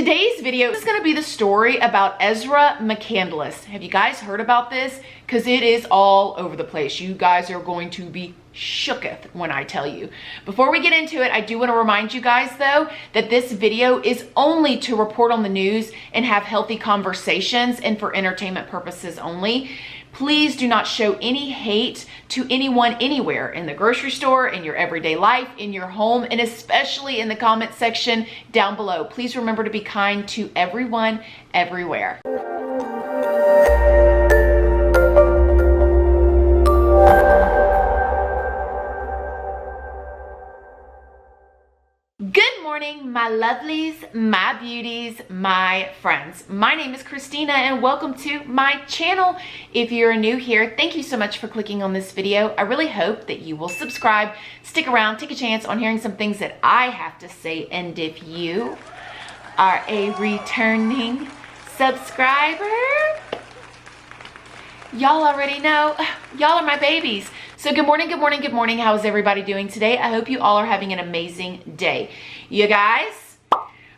Today's video is going to be the story about Ezra McCandless. Have you guys heard about this? Because it is all over the place. You guys are going to be shooketh when I tell you. Before we get into it, I do want to remind you guys though that this video is only to report on the news and have healthy conversations and for entertainment purposes only. Please do not show any hate to anyone anywhere, in the grocery store, in your everyday life, in your home, and especially in the comment section down below. Please remember to be kind to everyone, everywhere. Good morning, my lovelies, my beauties, my friends. My name is Christina and welcome to my channel. If you're new here, thank you so much for clicking on this video. I really hope that you will subscribe, stick around, take a chance on hearing some things that I have to say. And if you are a returning subscriber, y'all already know, y'all are my babies. So good morning, good morning, good morning. How is everybody doing today? I hope you all are having an amazing day. You guys,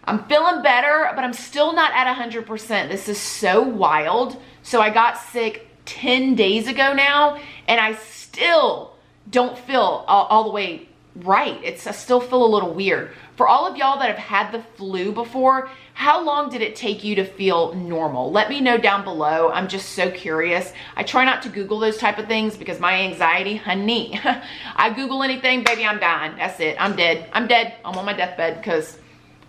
I'm feeling better, but I'm still not at 100%. This is so wild. So I got sick 10 days ago now, and I still don't feel all the way right. I still feel a little weird. For all of y'all that have had the flu before, how long did it take you to feel normal? Let me know down below. I'm just so curious. I try not to Google those type of things because my anxiety, honey, I Google anything, baby, I'm dying. That's it. I'm dead. I'm dead. I'm on my deathbed because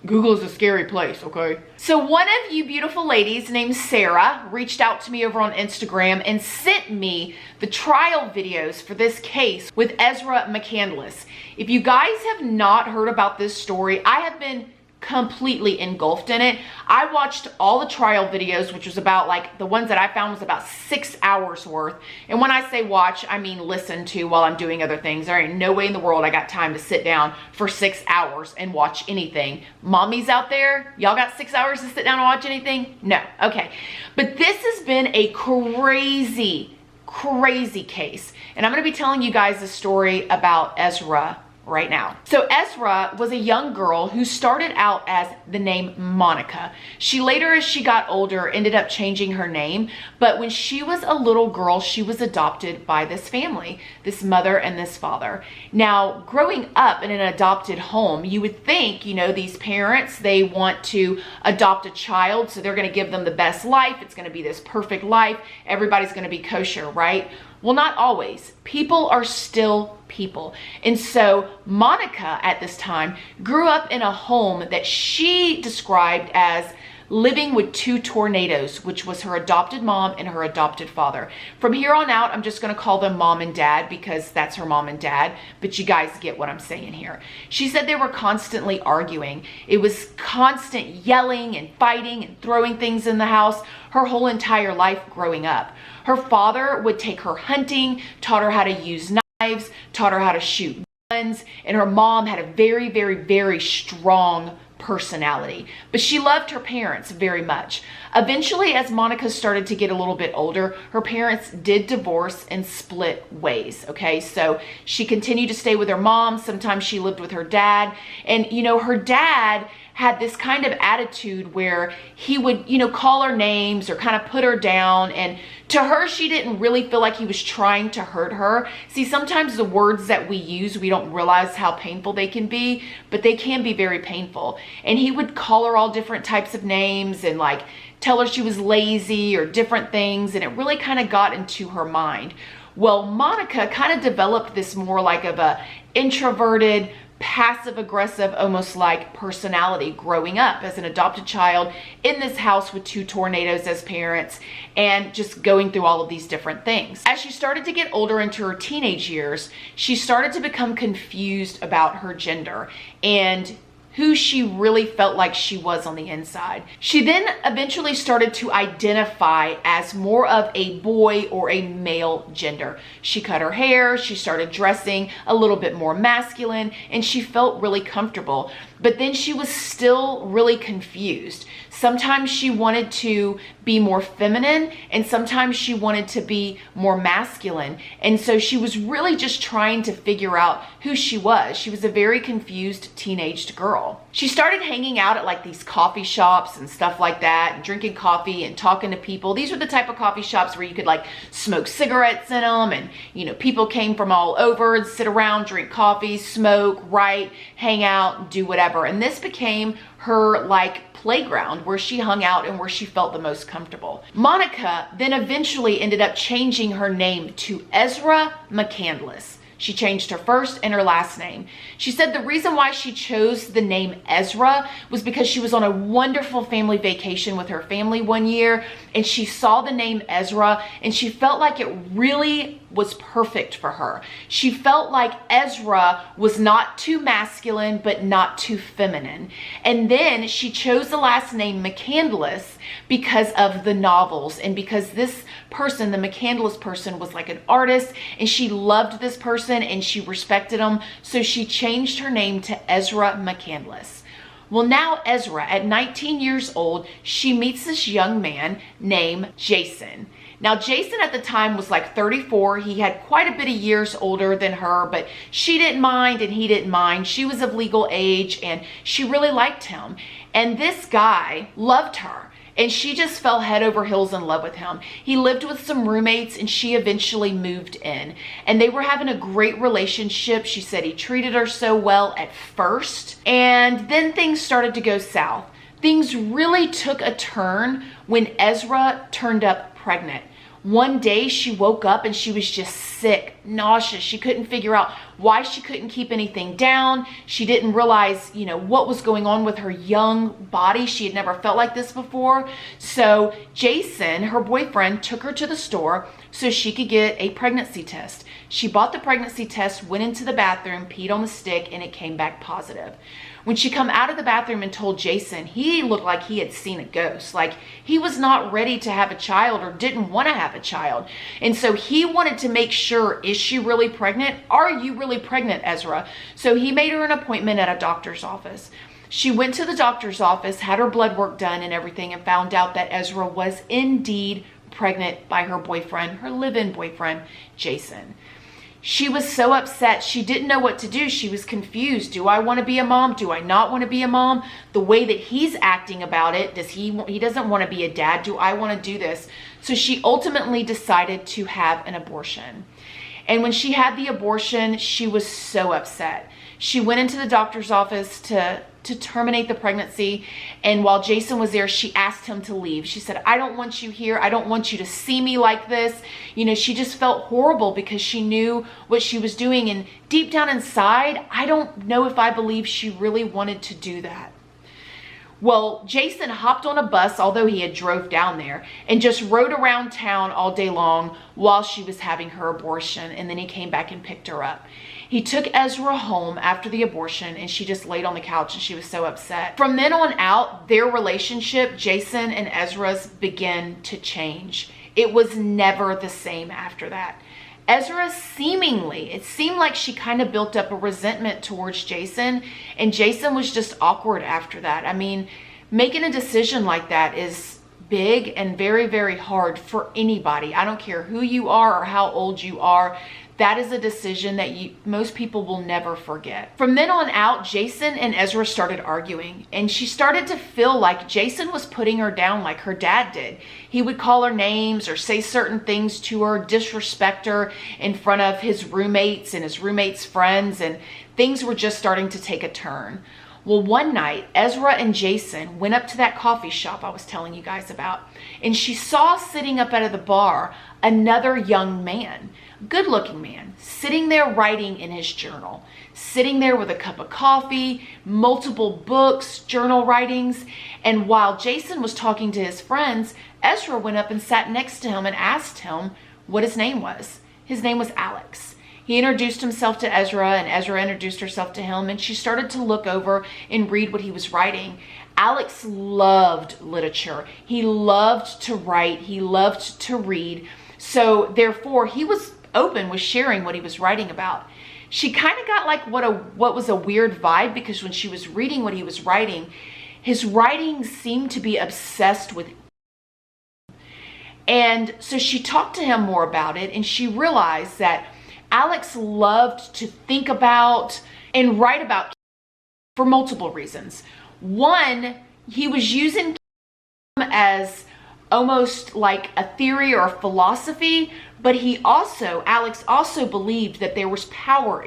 Google is a scary place, okay? So one of you beautiful ladies named Sarah reached out to me over on Instagram and sent me the trial videos for this case with Ezra McCandless. If you guys have not heard about this story, I have been completely engulfed in it. I watched all the trial videos, which was about, like, the ones that I found was about 6 hours worth. And when I say watch, I mean listen to while I'm doing other things. There ain't no way in the world I got time to sit down for 6 hours and watch anything. Mommies out there, y'all got 6 hours to sit down and watch anything? No. Okay. But this has been a crazy case. And I'm going to be telling you guys the story about Ezra right now. So Ezra was a young girl who started out as the name Monica. She later, as she got older, ended up changing her name. But when she was a little girl, she was adopted by this family, this mother and this father. Now, growing up in an adopted home, you would think, you know, these parents, they want to adopt a child, so they're going to give them the best life. It's going to be this perfect life. Everybody's going to be kosher, right? Well, not always. People are still people. And so Monica at this time grew up in a home that she described as living with 2 tornadoes, which was her adopted mom and her adopted father. From here on out, I'm just going to call them mom and dad because that's her mom and dad, but you guys get what I'm saying here. She said they were constantly arguing. It was constant yelling and fighting and throwing things in the house her whole entire life growing up. Her father would take her hunting, taught her how to use knives, taught her how to shoot guns, and her mom had a very strong personality, but she loved her parents very much. Eventually, as Monica started to get a little bit older, her parents did divorce and split ways, okay? So she continued to stay with her mom. Sometimes she lived with her dad, and you know, her dad had this kind of attitude where he would, you know, call her names or kind of put her down, and to her, she didn't really feel like he was trying to hurt her. See, sometimes the words that we use, we don't realize how painful they can be, but they can be very painful. And he would call her all different types of names and like tell her she was lazy or different things, and it really kind of got into her mind. Well, Monica kind of developed this more like of a introverted, passive-aggressive, almost like personality growing up as an adopted child in this house with 2 tornadoes as parents and just going through all of these different things. As she started to get older into her teenage years, she started to become confused about her gender and who she really felt like she was on the inside. She then eventually started to identify as more of a boy or a male gender. She cut her hair, she started dressing a little bit more masculine, and she felt really comfortable. But then she was still really confused. Sometimes she wanted to be more feminine, and sometimes she wanted to be more masculine. And so she was really just trying to figure out who she was. She was a very confused teenage girl. She started hanging out at like these coffee shops and stuff like that, and drinking coffee and talking to people. These were the type of coffee shops where you could like smoke cigarettes in them, and you know, people came from all over and sit around, drink coffee, smoke, write, hang out, do whatever. And this became her like playground where she hung out and where she felt the most comfortable. Monica then eventually ended up changing her name to Ezra McCandless. She changed her first and her last name. She said the reason why she chose the name Ezra was because she was on a wonderful family vacation with her family one year, and she saw the name Ezra and she felt like it really was perfect for her. She felt like Ezra was not too masculine but not too feminine. And then she chose the last name McCandless because of the novels, and because this person, the McCandless person, was like an artist, and she loved this person and she respected him, so she changed her name to Ezra McCandless. Well, now Ezra, at 19 years old, she meets this young man named Jason. Now, Jason at the time was like 34. He had quite a bit of years older than her, but she didn't mind and he didn't mind. She was of legal age and she really liked him. And this guy loved her, and she just fell head over heels in love with him. He lived with some roommates and she eventually moved in, and they were having a great relationship. She said he treated her so well at first, and then things started to go south. Things really took a turn when Ezra turned up pregnant. One day she woke up and she was just sick, nauseous. She couldn't figure out why she couldn't keep anything down. She didn't realize, you know, what was going on with her young body. She had never felt like this before. So Jason, her boyfriend, took her to the store so she could get a pregnancy test. She bought the pregnancy test, went into the bathroom, peed on the stick, and it came back positive. When she come out of the bathroom and told Jason, he looked like he had seen a ghost. Like he was not ready to have a child or didn't want to have a child. And so he wanted to make sure, is she really pregnant? Are you really pregnant, Ezra? So he made her an appointment at a doctor's office. She went to the doctor's office, had her blood work done and everything, and found out that Ezra was indeed pregnant by her boyfriend, her live-in boyfriend, Jason. She was so upset. She didn't know what to do. She was confused. Do I want to be a mom? Do I not want to be a mom? The way that he's acting about it, he doesn't want to be a dad. Do I want to do this? So she ultimately decided to have an abortion. And when she had the abortion, she was so upset. She went into the doctor's office to terminate the pregnancy. And while Jason was there, she asked him to leave. She said, I don't want you here. I don't want you to see me like this. You know, she just felt horrible because she knew what she was doing. And deep down inside, I don't know if I believe she really wanted to do that. Well, Jason hopped on a bus, although he had drove down there, and just rode around town all day long while she was having her abortion. And then he came back and picked her up. He took Ezra home after the abortion, and she just laid on the couch and she was so upset. From then on out, their relationship, Jason and Ezra's, began to change. It was never the same after that. Ezra it seemed like she kind of built up a resentment towards Jason, and Jason was just awkward after that. I mean, making a decision like that is big and very, very hard for anybody. I don't care who you are or how old you are. That is a decision that most people will never forget. From then on out, Jason and Ezra started arguing, and she started to feel like Jason was putting her down like her dad did. He would call her names or say certain things to her, disrespect her in front of his roommates and his roommates' friends, and things were just starting to take a turn. Well, one night, Ezra and Jason went up to that coffee shop I was telling you guys about, and she saw sitting up out of the bar another young man, good-looking man, sitting there writing in his journal, sitting there with a cup of coffee, multiple books, journal writings. And while Jason was talking to his friends, Ezra went up and sat next to him and asked him what his name was. His name was Alex. He introduced himself to Ezra, and Ezra introduced herself to him, and she started to look over and read what he was writing. Alex loved literature. He loved to write. He loved to read. So therefore, he was open with sharing what he was writing about. she kind of got like what was a weird vibe, because when she was reading what he was writing, his writing seemed to be obsessed with. And so she talked to him more about it, and she realized that Alex loved to think about and write about for multiple reasons. One, he was using as almost like a theory or a philosophy, but Alex also believed that there was power.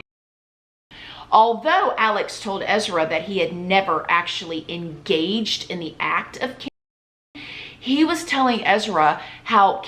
Although Alex told Ezra that he had never actually engaged in the act of killing, he was telling Ezra how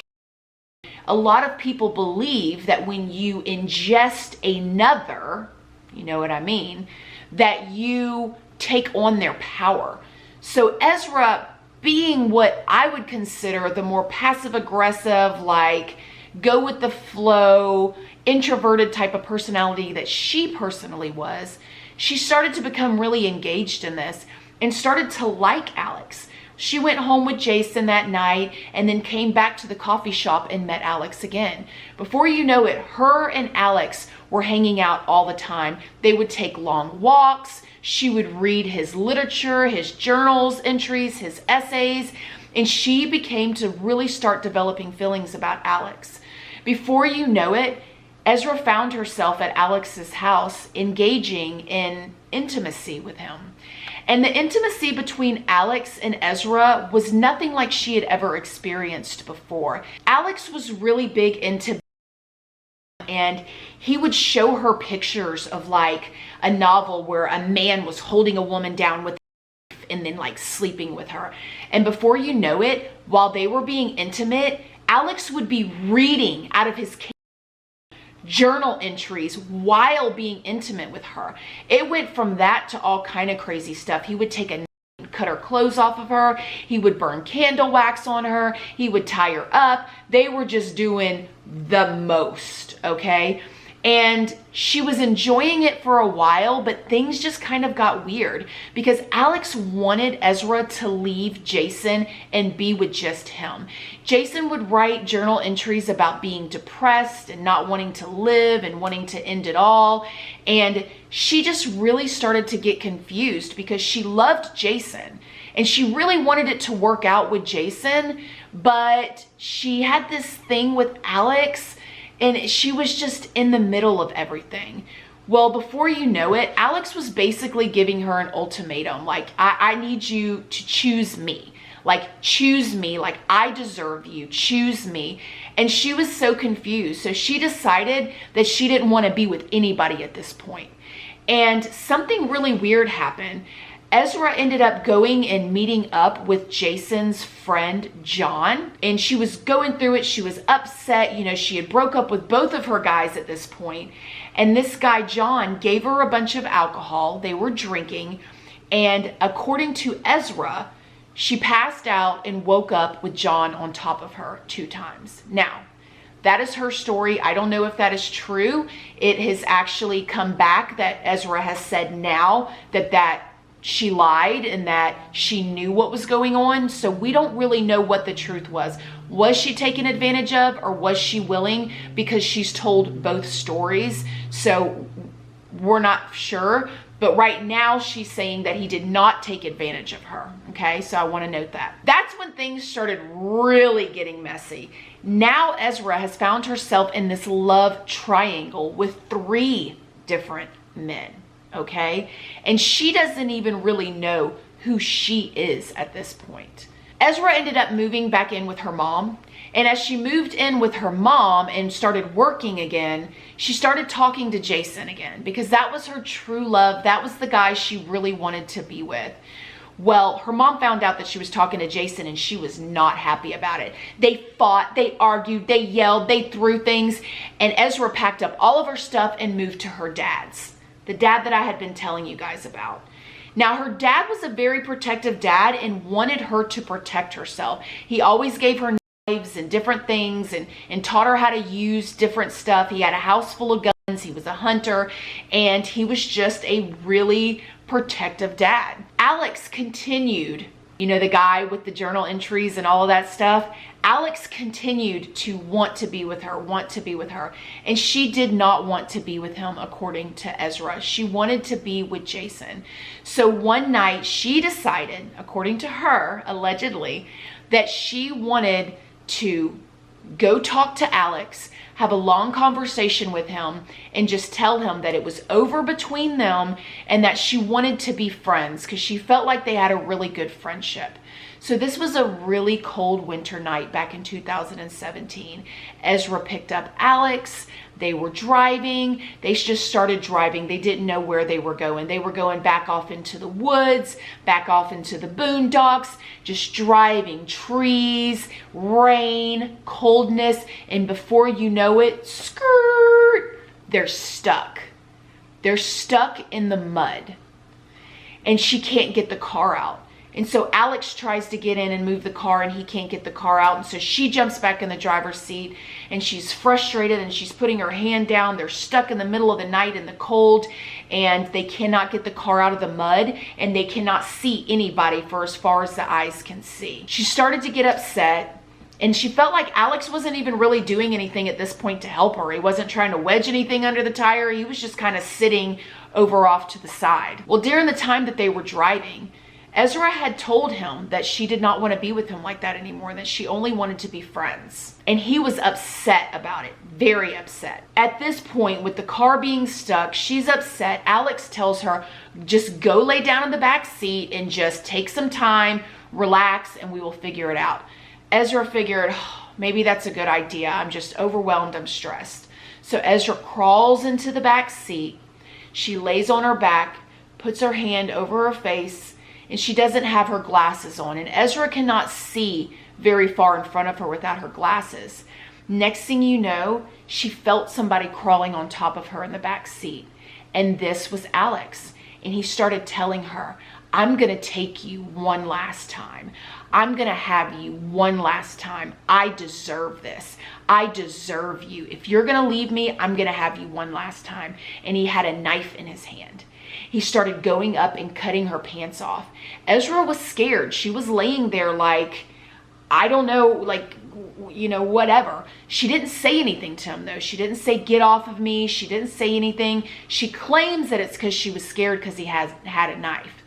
a lot of people believe that when you ingest another, you know what I mean, that you take on their power. So Ezra, being what I would consider the more passive aggressive, like go with the flow, introverted type of personality that she personally was, she started to become really engaged in this and started to like Alex. She went home with Jason that night and then came back to the coffee shop and met Alex again. Before you know it, her and Alex were hanging out all the time. They would take long walks. She would read his literature, his journals, entries, his essays, and she became to really start developing feelings about Alex. Before you know it, Ezra found herself at Alex's house engaging in intimacy with him. And the intimacy between Alex and Ezra was nothing like she had ever experienced before. Alex was really big into, and he would show her pictures of like a novel where a man was holding a woman down with a knife and then like sleeping with her. And before you know it, while they were being intimate, Alex would be reading out of his journal entries while being intimate with her. It went from that to all kind of crazy stuff. He would take a knife and cut her clothes off of her. He would burn candle wax on her. He would tie her up. They were just doing the most, okay? And she was enjoying it for a while, but things just kind of got weird because Alex wanted Ezra to leave Jason and be with just him. Jason would write journal entries about being depressed and not wanting to live and wanting to end it all. And she just really started to get confused because she loved Jason and she really wanted it to work out with Jason, but she had this thing with Alex. And she was just in the middle of everything. Well, before you know it, Alex was basically giving her an ultimatum. Like, I need you to choose me. Like, choose me. Like, I deserve you. Choose me. And she was so confused. So she decided that she didn't want to be with anybody at this point. And something really weird happened. Ezra ended up going and meeting up with Jason's friend, John, and she was going through it. She was upset. You know, she had broke up with both of her guys at this point. And this guy, John, gave her a bunch of alcohol. They were drinking. And according to Ezra, she passed out and woke up with John on top of her 2 times. Now, that is her story. I don't know if that is true. It has actually come back that Ezra has said now that she lied and that she knew what was going on. So we don't really know what the truth was. Was she taken advantage of, or was she willing? Because she's told both stories. So we're not sure. But right now she's saying that he did not take advantage of her. Okay, so I want to note that. That's when things started really getting messy. Now Ezra has found herself in this love triangle with 3 different men. Okay, and she doesn't even really know who she is at this point. Ezra ended up moving back in with her mom, and as she moved in with her mom and started working again, she started talking to Jason again because that was her true love. That was the guy she really wanted to be with. Well, her mom found out that she was talking to Jason and she was not happy about it. They fought, they argued, they yelled, they threw things, and Ezra packed up all of her stuff and moved to her dad's. The dad that I had been telling you guys about. Now, her dad was a very protective dad and wanted her to protect herself. He always gave her knives and different things and taught her how to use different stuff. He had a house full of guns. He was a hunter, and he was just a really protective dad. Alex continued, you know, the guy with the journal entries and all of that stuff, Alex continued to want to be with her, and she did not want to be with him, according to Ezra. She wanted to be with Jason. So one night she decided, according to her, allegedly, that she wanted to go talk to Alex, have a long conversation with him, and just tell him that it was over between them and that she wanted to be friends because she felt like they had a really good friendship. So this was a really cold winter night back in 2017. Ezra picked up Alex. They were driving. They just started driving. They didn't know where they were going. They were going back off into the woods, back off into the boondocks, just driving. Trees, rain, coldness, and before you know it, skirt, they're stuck. They're stuck in the mud, and she can't get the car out. And so Alex tries to get in and move the car, and he can't get the car out. And so she jumps back in the driver's seat, and she's frustrated, and she's putting her hand down. They're stuck in the middle of the night in the cold, and they cannot get the car out of the mud, and they cannot see anybody for as far as the eyes can see. She started to get upset, and she felt like Alex wasn't even really doing anything at this point to help her. He wasn't trying to wedge anything under the tire. He was just kind of sitting over off to the side. Well, during the time that they were driving, Ezra had told him that she did not want to be with him like that anymore, that she only wanted to be friends. And he was upset about it, very upset. At this point, with the car being stuck, she's upset. Alex tells her, just go lay down in the back seat and just take some time, relax, and we will figure it out. Ezra figured, oh, maybe that's a good idea. I'm just overwhelmed, I'm stressed. So Ezra crawls into the back seat. She lays on her back, puts her hand over her face, and she doesn't have her glasses on. And Ezra cannot see very far in front of her without her glasses. Next thing you know, she felt somebody crawling on top of her in the back seat. And this was Alex. And he started telling her, I'm going to take you one last time. I'm going to have you one last time. I deserve this. I deserve you. If you're going to leave me, I'm going to have you one last time. And he had a knife in his hand. He started going up and cutting her pants off. Ezra was scared. She was laying there like, I don't know, like, you know, whatever. She didn't say anything to him, though. She didn't say, get off of me. She didn't say anything. She claims that it's because she was scared because he had a knife.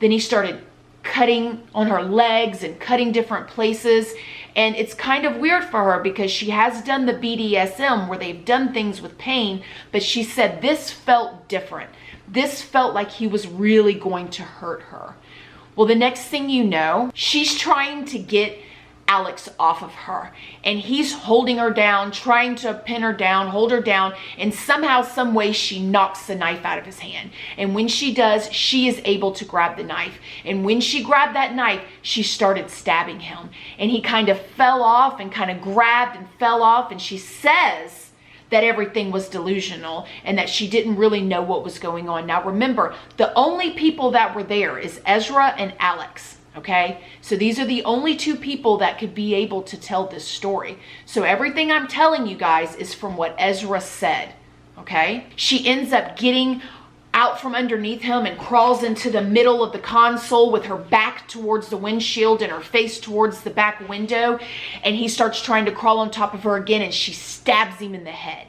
Then he started cutting on her legs and cutting different places. And it's kind of weird for her because she has done the BDSM where they've done things with pain, but she said this felt different. This felt like he was really going to hurt her. Well, the next thing you know, she's trying to get Alex off of her, and he's holding her down, trying to pin her down, hold her down, and somehow, some way, she knocks the knife out of his hand. And when she does, she is able to grab the knife. And when she grabbed that knife, she started stabbing him, and he kind of fell off and kind of grabbed and fell off. And she says that everything was delusional and that she didn't really know what was going on. Now remember, the only people that were there is Ezra and Alex, okay? So these are the only two people that could be able to tell this story. So everything I'm telling you guys is from what Ezra said, okay? She ends up getting out from underneath him and crawls into the middle of the console with her back towards the windshield and her face towards the back window. And he starts trying to crawl on top of her again, and she stabs him in the head.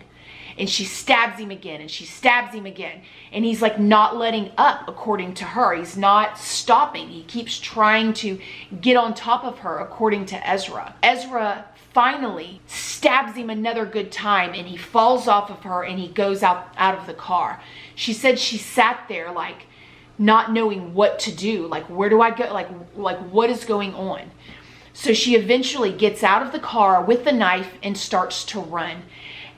And she stabs him again, and she stabs him again. And he's like not letting up, according to her. He's not stopping. He keeps trying to get on top of her, according to Ezra. Ezra finally stabs him another good time, and he falls off of her, and he goes out of the car. She said she sat there like not knowing what to do. Like, where do I go? Like what is going on? So she eventually gets out of the car with the knife and starts to run.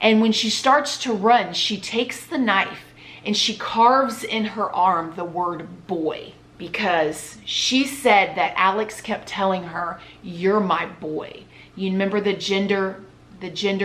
And when she starts to run, she takes the knife and she carves in her arm the word boy, because she said that Alex kept telling her, you're my boy. You remember the gender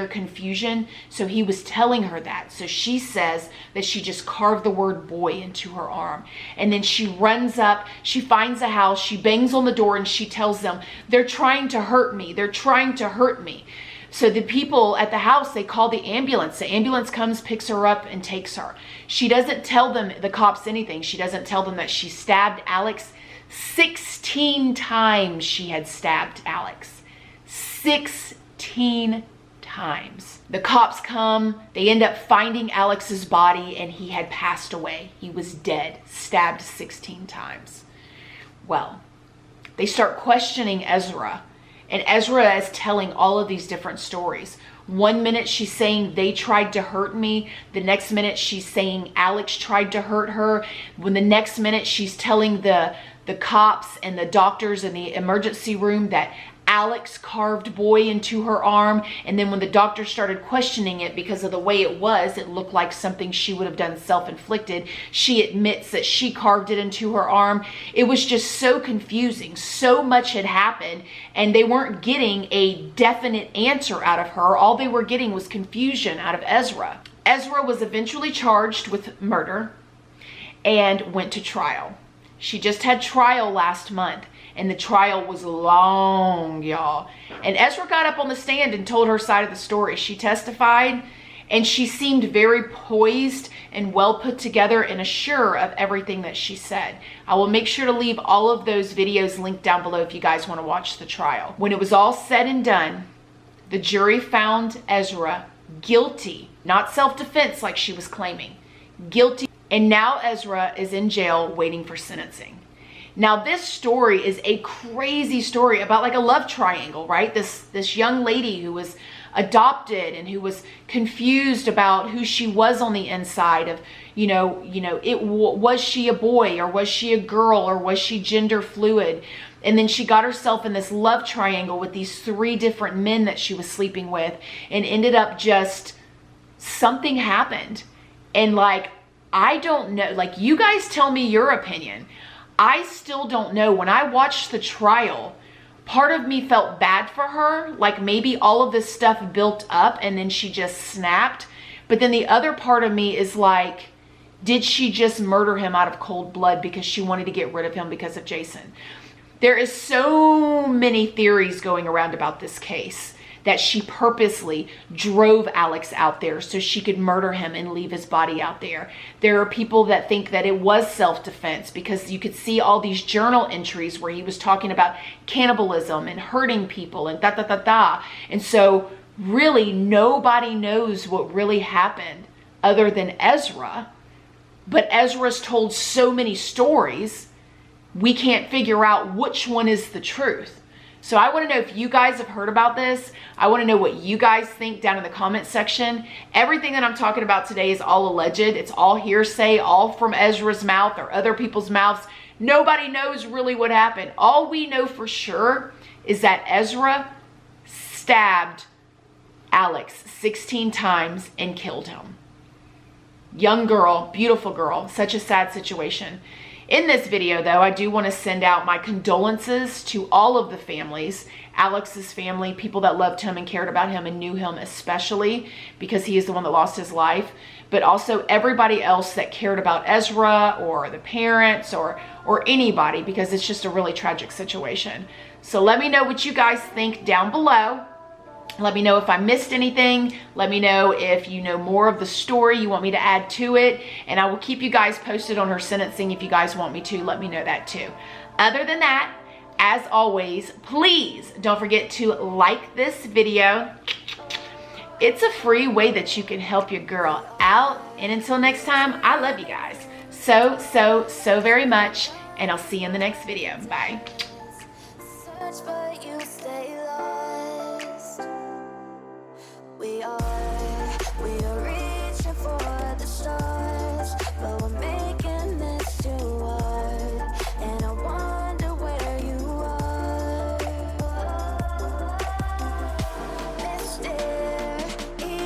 confusion? So he was telling her that. So she says that she just carved the word boy into her arm. And then she runs up, she finds a house, she bangs on the door, and she tells them, they're trying to hurt me. They're trying to hurt me. So the people at the house, they call the ambulance. The ambulance comes, picks her up, and takes her. She doesn't tell them, the cops, anything. She doesn't tell them that she stabbed Alex 16 times she had stabbed Alex. 16 times. The cops come, they end up finding Alex's body, and he had passed away. He was dead, stabbed 16 times. Well, they start questioning Ezra, and Ezra is telling all of these different stories. One minute she's saying they tried to hurt me. The next minute she's saying Alex tried to hurt her. When the next minute she's telling the cops and the doctors in the emergency room that Alex carved boy into her arm. And then when the doctor started questioning it because of the way it was, it looked like something she would have done self-inflicted. She admits that she carved it into her arm. It was just so confusing. So much had happened and they weren't getting a definite answer out of her. All they were getting was confusion out of Ezra. Ezra was eventually charged with murder and went to trial. She just had trial last month. And the trial was long, y'all. And Ezra got up on the stand and told her side of the story. She testified and she seemed very poised and well put together and assured of everything that she said. I will make sure to leave all of those videos linked down below if you guys want to watch the trial. When it was all said and done, the jury found Ezra guilty, not self-defense like she was claiming, guilty. And now Ezra is in jail waiting for sentencing. Now this story is a crazy story about like a love triangle, right? This young lady who was adopted and who was confused about who she was on the inside of, was she a boy or was she a girl or was she gender fluid? And then she got herself in this love triangle with these 3 different men that she was sleeping with and ended up just something happened. And like, I don't know, like you guys tell me your opinion. I still don't know. When I watched the trial, part of me felt bad for her. Like maybe all of this stuff built up and then she just snapped. But then the other part of me is like, did she just murder him out of cold blood because she wanted to get rid of him because of Jason? There is so many theories going around about this case that she purposely drove Alex out there so she could murder him and leave his body out there. There are people that think that it was self-defense because you could see all these journal entries where he was talking about cannibalism and hurting people and da-da-da-da. And so really nobody knows what really happened other than Ezra. But Ezra's told so many stories, we can't figure out which one is the truth. So I want to know if you guys have heard about this. I want to know what you guys think down in the comment section. Everything that I'm talking about today is all alleged. It's all hearsay, all from Ezra's mouth or other people's mouths. Nobody knows really what happened. All we know for sure is that Ezra stabbed Alex 16 times and killed him. Young girl, beautiful girl, such a sad situation. In this video, though, I do want to send out my condolences to all of the families, Alex's family, people that loved him and cared about him and knew him especially because he is the one that lost his life, but also everybody else that cared about Ezra or the parents or anybody because it's just a really tragic situation. So let me know what you guys think down below. Let me know if I missed anything. Let me know if you know more of the story you want me to add to it. And I will keep you guys posted on her sentencing if you guys want me to. Let me know that too. Other than that, as always, please don't forget to like this video. It's a free way that you can help your girl out. And until next time, I love you guys so very much. And I'll see you in the next video. Bye.